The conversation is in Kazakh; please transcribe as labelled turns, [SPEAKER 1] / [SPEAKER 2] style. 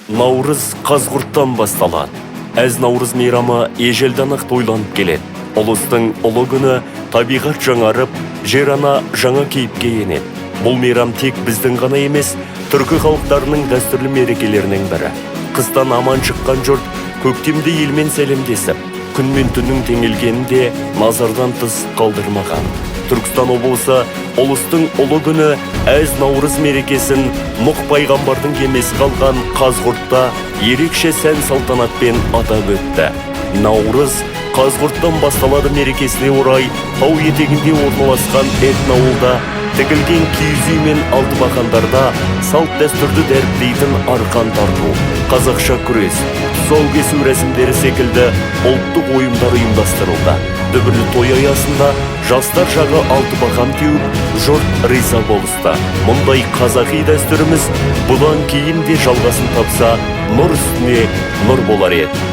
[SPEAKER 1] Наурыз қазғұрттан басталады. Әз Наурыз мейрамы ежелден-ақ тойланып келеді. Ұлыстың ұлы күні табиғат жаңарып, жер ана жаңа кейіпке енеді. Бұл мейрам тек біздің ғана емес, түркі халықтарының дәстүрлі мерекелерінің бірі. Қыстан аман шыққан жұрт көктемде елмен сәлемдесіп, күн мен түннің теңелгенін де назардан тыс қалдырмаған. Түркістан облысы ұлыстың ұлы күні Әз Наурыз мерекесін Нұх пайғамбардың кемесі қалған Қазғұртта ерекше сән салтанатпен атап өтті. Наурыз Қазғұрттан басталады мерекесіне орай тау етегінде орналасқан этноауылда тігілген киіз үй мен алтыбақандарда салт дәстүрді дәріптейтін арқан тарту, қазақша күрес, тұсау кесу рәсімдері секілді ұлттық ойындар ұйымдастырылды. Дүбірлі той аясында жастар жағы алтыбақан теуіп, жұрт риза болысты. Мұндай қазақи дәстүріміз бұдан кейін де жалғасын тапса, нұр үстіне нұр болар еді.